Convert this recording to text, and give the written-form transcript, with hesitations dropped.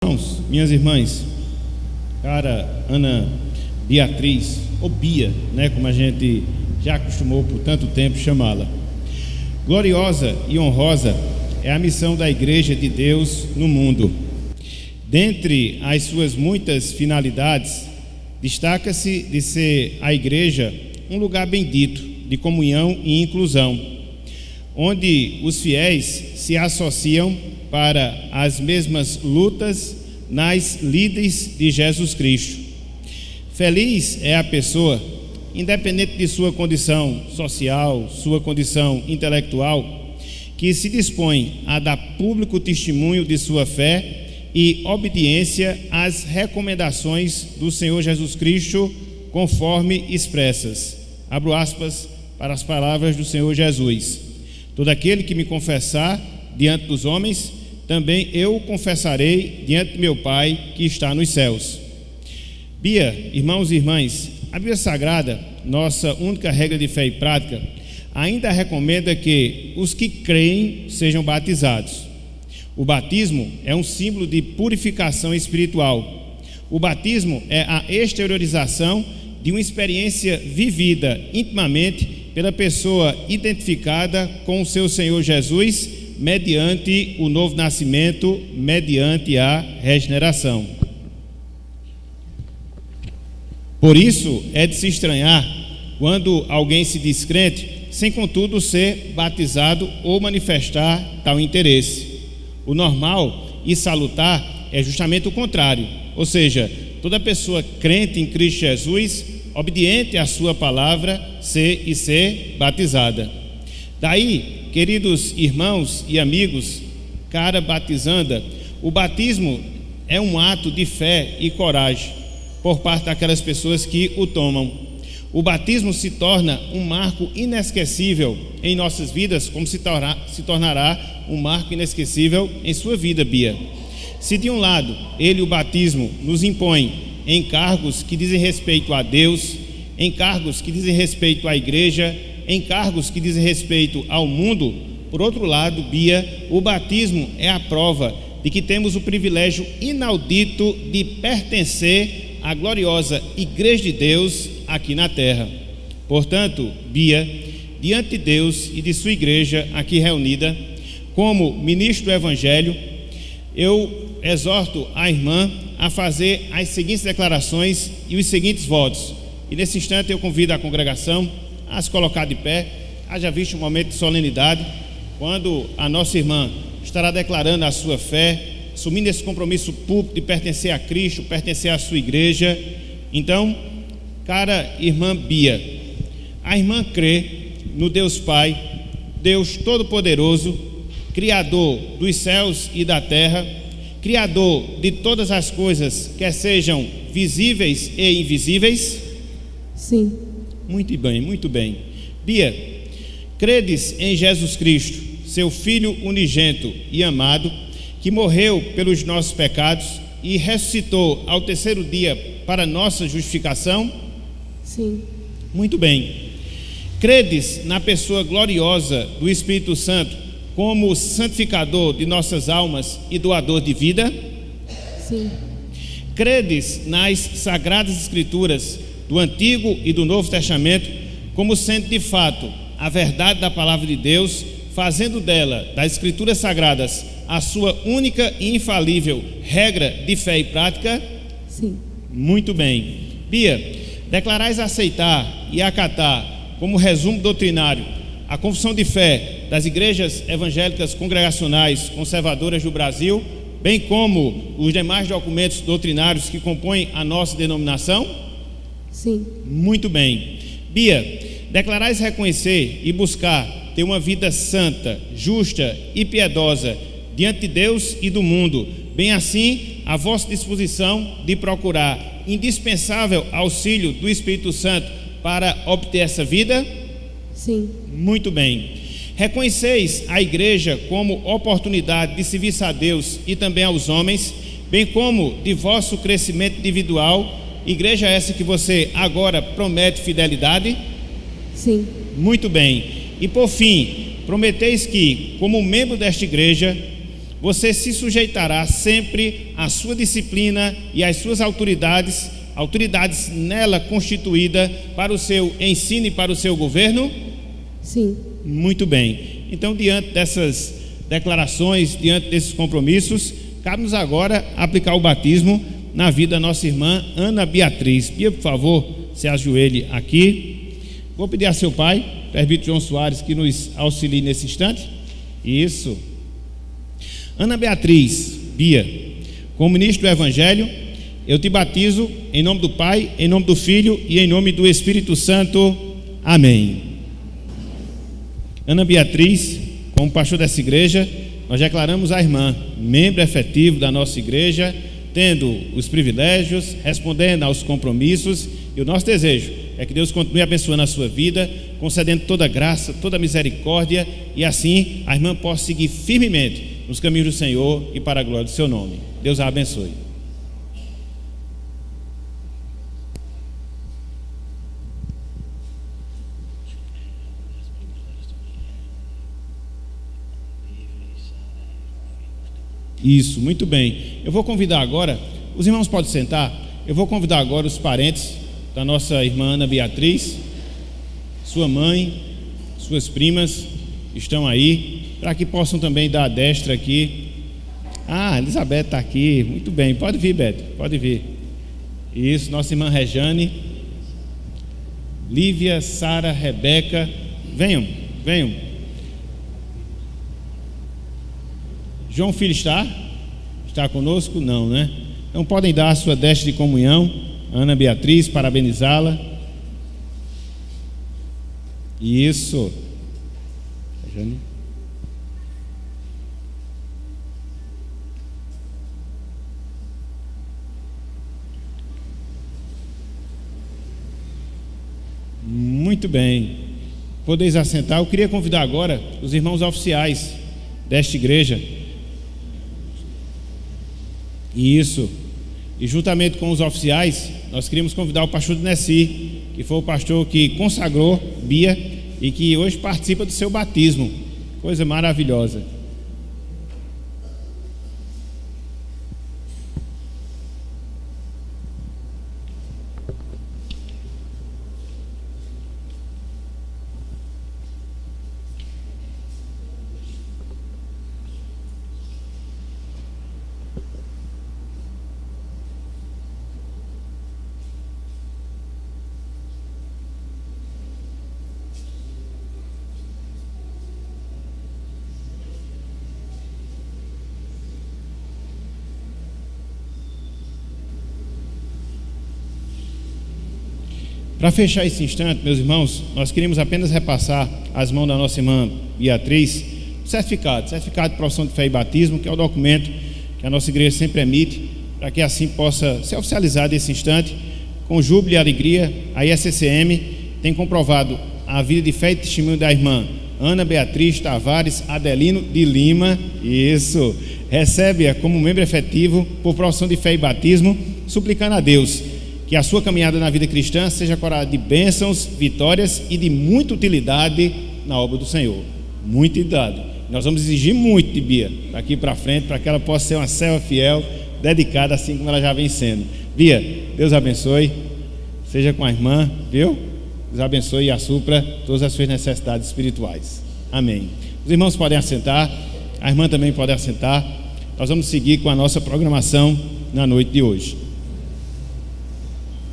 Irmãos, minhas irmãs, cara Ana Beatriz, ou Bia, como a gente já acostumou por tanto tempo chamá-la. Gloriosa e honrosa é a missão da Igreja de Deus no mundo. Dentre as suas muitas finalidades, destaca-se de ser a Igreja um lugar bendito de comunhão e inclusão, onde os fiéis se associam para as mesmas lutas nas lides de Jesus Cristo. Feliz é a pessoa, independente de sua condição social, sua condição intelectual, que se dispõe a dar público testemunho de sua fé e obediência às recomendações do Senhor Jesus Cristo, conforme expressas. Abro aspas para as palavras do Senhor Jesus: todo aquele que me confessar diante dos homens, também eu o confessarei diante de meu Pai que está nos céus. Bia, irmãos e irmãs, a Bíblia Sagrada, nossa única regra de fé e prática, ainda recomenda que os que creem sejam batizados. O batismo é um símbolo de purificação espiritual. O batismo é a exteriorização de uma experiência vivida intimamente pela pessoa identificada com o seu Senhor Jesus, mediante o novo nascimento, mediante a regeneração. Por isso é de se estranhar quando alguém se diz crente, sem contudo ser batizado ou manifestar tal interesse. O normal e salutar é justamente o contrário, ou seja, toda pessoa crente em Cristo Jesus, obediente à sua palavra, ser batizada. Daí, queridos irmãos e amigos, cara batizanda, o batismo é um ato de fé e coragem por parte daquelas pessoas que o tomam. O batismo se torna um marco inesquecível em nossas vidas, como se tornará um marco inesquecível em sua vida, Bia. Se de um lado o batismo nos impõe encargos que dizem respeito a Deus, encargos que dizem respeito à igreja, encargos que dizem respeito ao mundo, por outro lado, Bia, o batismo é a prova de que temos o privilégio inaudito de pertencer à gloriosa Igreja de Deus aqui na terra. Portanto, Bia, diante de Deus e de sua igreja aqui reunida, como ministro do Evangelho, eu exorto a irmã a fazer as seguintes declarações e os seguintes votos. E nesse instante eu convido a congregação a se colocar de pé. Haja visto um momento de solenidade, quando a nossa irmã estará declarando a sua fé, assumindo esse compromisso público de pertencer a Cristo, pertencer à sua igreja. Então, cara irmã Bia, a irmã crê no Deus Pai, Deus Todo-Poderoso, Criador dos céus e da terra, Criador de todas as coisas, quer sejam visíveis e invisíveis? Sim. Muito bem, muito bem. Bia, credes em Jesus Cristo, seu Filho unigênito e amado, que morreu pelos nossos pecados e ressuscitou ao terceiro dia para nossa justificação? Sim. Muito bem. Credes na pessoa gloriosa do Espírito Santo como santificador de nossas almas e doador de vida? Sim. Credes nas Sagradas Escrituras do Antigo e do Novo Testamento como sendo de fato a verdade da palavra de Deus, fazendo dela, das Escrituras Sagradas, a sua única e infalível regra de fé e prática? Sim. Muito bem. Bia, declarais aceitar e acatar como resumo doutrinário a confissão de fé das igrejas evangélicas congregacionais conservadoras do Brasil, bem como os demais documentos doutrinários que compõem a nossa denominação? Sim. Muito bem. Bia, declarais reconhecer e buscar ter uma vida santa, justa e piedosa diante de Deus e do mundo, bem assim a vossa disposição de procurar indispensável auxílio do Espírito Santo para obter essa vida? Sim. Muito bem. Reconheceis a igreja como oportunidade de serviço a Deus e também aos homens, bem como de vosso crescimento individual, igreja essa que você agora promete fidelidade? Sim. Muito bem. E por fim, prometeis que, como membro desta igreja, você se sujeitará sempre à sua disciplina e às suas autoridades nela constituída para o seu ensino e para o seu governo? Sim. Muito bem. Então, diante dessas declarações, diante desses compromissos, cabe-nos agora aplicar o batismo na vida da nossa irmã Ana Beatriz. Bia, por favor, se ajoelhe aqui. Vou pedir a seu pai, presbítero João Soares, que nos auxilie nesse instante. Isso. Ana Beatriz, Bia, como ministro do Evangelho, eu te batizo em nome do Pai, em nome do Filho e em nome do Espírito Santo. Amém. Ana Beatriz, como pastor dessa igreja, nós declaramos a irmã membro efetivo da nossa igreja, tendo os privilégios, respondendo aos compromissos, e o nosso desejo é que Deus continue abençoando a sua vida, concedendo toda graça, toda misericórdia, e assim a irmã possa seguir firmemente nos caminhos do Senhor e para a glória do seu nome. Deus a abençoe. Isso, muito bem. Eu vou convidar agora, os irmãos podem sentar, eu vou convidar agora os parentes da nossa irmã Ana Beatriz, sua mãe, suas primas estão aí, para que possam também dar a destra aqui. Ah, Elizabeth está aqui, muito bem, pode vir, Beto, pode vir. Isso, nossa irmã Rejane, Lívia, Sara, Rebeca, venham. João Filho está conosco? Não, né? Então podem dar a sua destra de comunhão, Ana Beatriz, parabenizá-la. Isso. Rejane. Muito bem. Podeis assentar. Eu queria convidar agora os irmãos oficiais desta igreja. Isso. E juntamente com os oficiais, nós queríamos convidar o pastor de Nessi, que foi o pastor que consagrou Bia e que hoje participa do seu batismo. Coisa maravilhosa. Para fechar esse instante, meus irmãos, nós queríamos apenas repassar às mãos da nossa irmã Beatriz o certificado de profissão de fé e batismo, que é o documento que a nossa igreja sempre emite, para que assim possa ser oficializado esse instante. Com júbilo e alegria, a ISCM tem comprovado a vida de fé e testemunho da irmã Ana Beatriz Tavares Adelino de Lima. Isso, recebe-a como membro efetivo por profissão de fé e batismo, suplicando a Deus que a sua caminhada na vida cristã seja corada de bênçãos, vitórias e de muita utilidade na obra do Senhor. Muita utilidade. Nós vamos exigir muito de Bia daqui para frente, para que ela possa ser uma serva fiel, dedicada, assim como ela já vem sendo. Bia, Deus abençoe, seja com a irmã, viu? Deus abençoe e a supra todas as suas necessidades espirituais. Amém. Os irmãos podem assentar, a irmã também pode assentar. Nós vamos seguir com a nossa programação na noite de hoje.